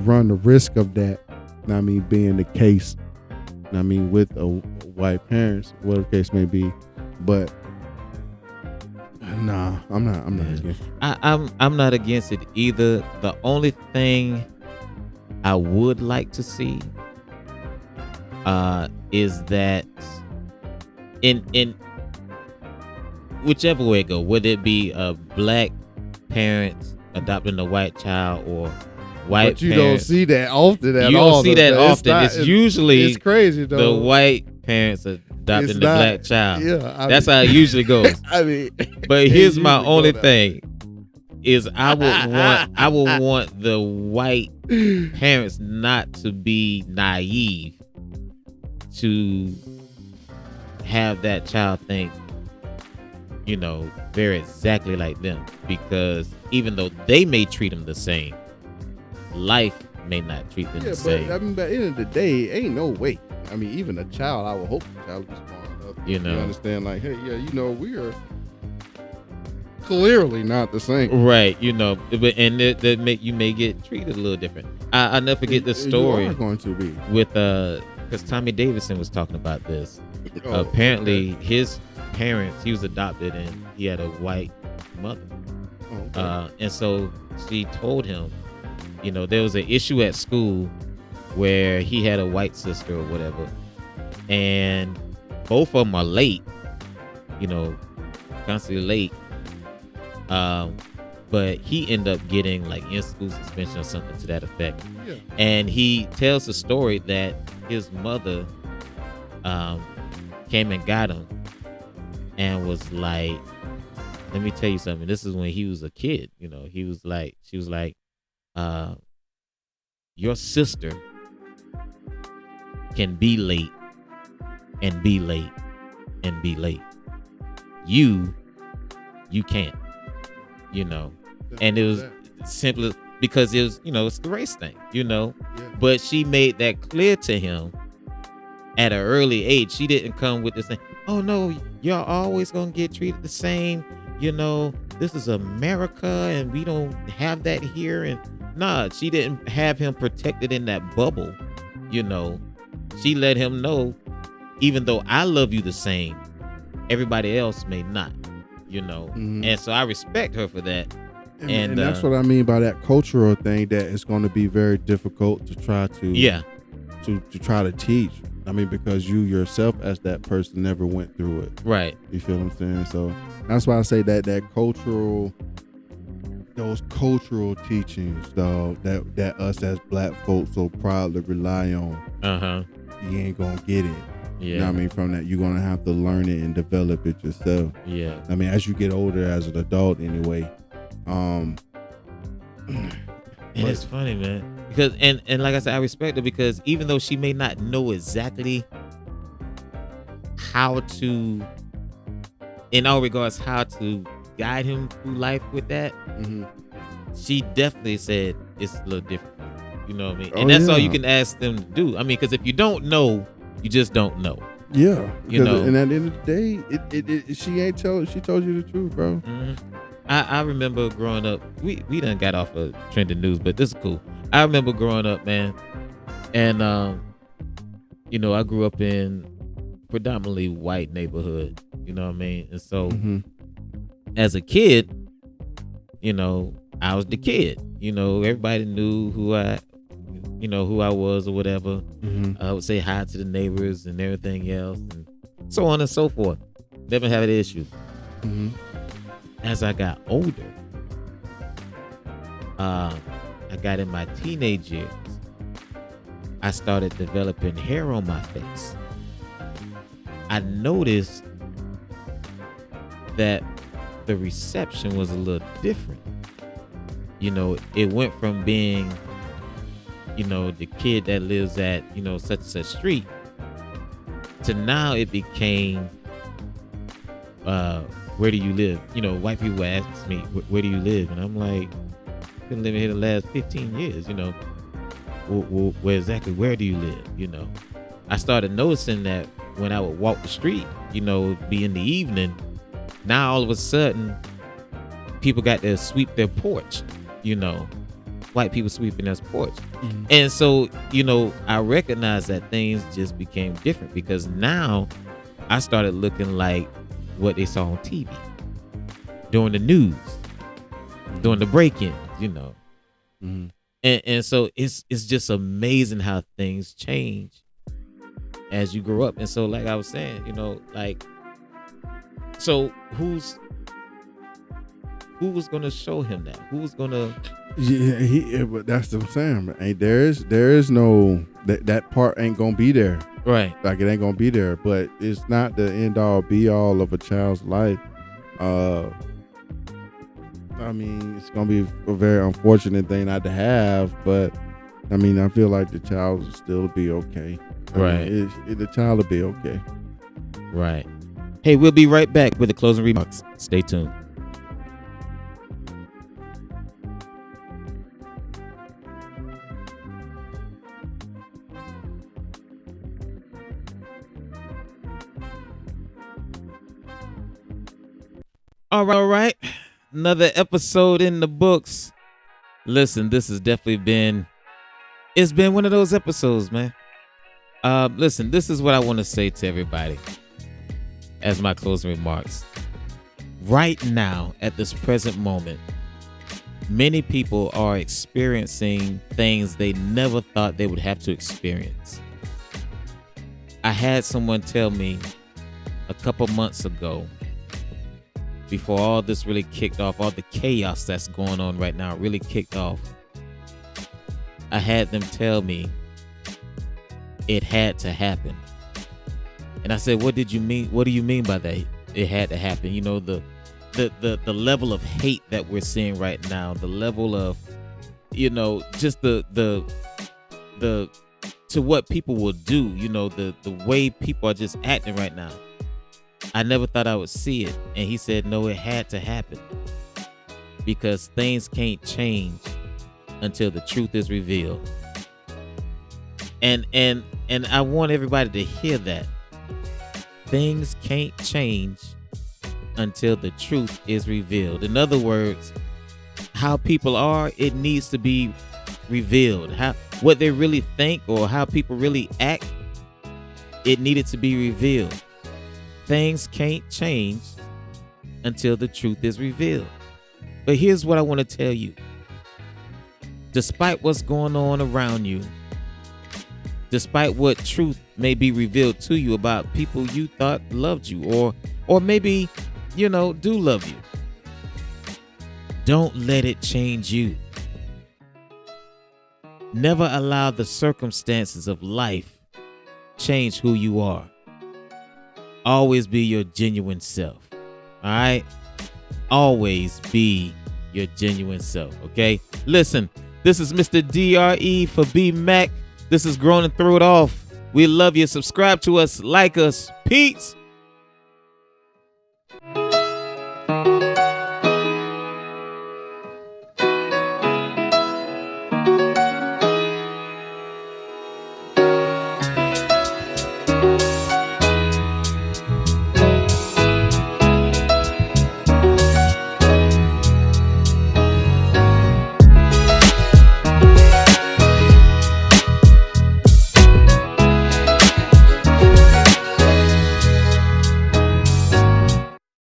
run the risk of that. Know what I mean? Being the case. Know what I mean? With a white parents, whatever the case may be, but. Nah, I'm not against it. I'm not against it either. The only thing I would like to see is that in whichever way it go, whether it be a black parent adopting a white child or white but you parents, don't see that often at all. You don't see that often. Not, it's usually it's crazy though. The white parents adopting the black child. Yeah, that's how it usually goes. I mean, but here's my only thing: is I would want the white parents not to be naive to have that child think, you know, they're exactly like them, because even though they may treat them the same, life may not treat them the same. But I mean, by the end of the day, ain't no way. I mean, even a child, I would hope the child is smart enough to understand, like, hey, yeah, you know, we are clearly not the same. Right, you know, but and you may get treated a little different. I never forget the story. You are going to be with because Tommy Davidson was talking about this. Apparently, his parents, he was adopted and he had a white mother. And so she told him, you know, there was an issue at school where he had a white sister or whatever, and both of them are late, you know, constantly late. But he ended up getting like in-school suspension or something to that effect. Yeah. And he tells the story that his mother came and got him and was like, let me tell you something. This is when he was a kid, you know. She was like, your sister can be late and be late and be late. You can't, you know. And it was simply because it was, you know, it's the race thing, you know. Yeah. But she made that clear to him at an early age. She didn't come with this thing, oh no, y'all always gonna get treated the same, you know, this is America and we don't have that here. And nah, she didn't have him protected in that bubble, you know. She let him know, even though I love you the same, everybody else may not, you know. Mm-hmm. And so I respect her for that. And that's what I mean by that cultural thing, that it's going to be very difficult to try to to try to teach. I mean, because you yourself as that person never went through it. Right. You feel what I'm saying? So that's why I say that those cultural teachings, though, that us as black folks so proudly rely on, you ain't gonna get it. Yeah. You know what I mean? From that, you're gonna have to learn it and develop it yourself. Yeah. I mean, as you get older, as an adult anyway. And it's funny, man, because and like I said, I respect her, because even though she may not know exactly how to, in all regards, how to guide him through life with that, she definitely said it's a little different. You know what I mean? And that's all you can ask them to do. I mean, because if you don't know, you just don't know. Yeah, you know. And at the end of the day, she told you the truth, bro. Mm-hmm. I remember growing up, we done got off of trending news, but this is cool. I remember growing up, man, and you know, I grew up in predominantly white neighborhood, you know what I mean? And so as a kid, you know, I was the kid. You know, everybody knew who I was or whatever. I would say hi to the neighbors and everything else, and so on and so forth. Never had an issue. As I got older, I got in my teenage years, I started developing hair on my face. I noticed that the reception was a little different. It went from being, the kid that lives at, such and such street, to now it became, where do you live? White people ask me, where do you live? And I'm like, I've been living here the last 15 years, where exactly, where do you live? I started noticing that when I would walk the street, be in the evening, now all of a sudden, people got to sweep their porch, white people sweeping their porch. Mm-hmm. And so, I recognized that things just became different because now I started looking like what they saw on TV, during the news, during the break-ins, Mm-hmm. And so it's just amazing how things change as you grow up. And so, like I was saying, so who was gonna show him that? Who was gonna? Yeah, but that's what I'm saying. Ain't there is no that part ain't gonna be there. Right. Like it ain't gonna be there. But it's not the end all be all of a child's life. I mean, it's gonna be a very unfortunate thing not to have, but I mean, I feel like the child will still be okay. Right. The child will be okay. Right. Hey, we'll be right back with the closing remarks. Stay tuned. All right. Another episode in the books. Listen, this has definitely been one of those episodes, man. Listen, this is what I want to say to everybody as my closing remarks. Right now, at this present moment, many people are experiencing things they never thought they would have to experience. I had someone tell me a couple months ago, before all this really kicked off, all the chaos that's going on right now really kicked off, I had them tell me it had to happen. And I said, what did you mean? What do you mean by that? It had to happen. The level of hate that we're seeing right now, the level of, just the to what people will do, the way people are just acting right now. I never thought I would see it. And he said, no, it had to happen because things can't change until the truth is revealed. And I want everybody to hear that. Things can't change until the truth is revealed. In other words, how people are, it needs to be revealed. What they really think or how people really act, it needed to be revealed. Things can't change until the truth is revealed. But here's what I want to tell you. Despite what's going on around you, despite what truth may be revealed to you about people you thought loved you or maybe, do love you, don't let it change you. Never allow the circumstances of life change who you are. Always be your genuine self. All right? Always be your genuine self. Okay? Listen, this is Mr. DRE for B Mac. This is Grown and Throw It Off. We love you. Subscribe to us. Like us. Peace.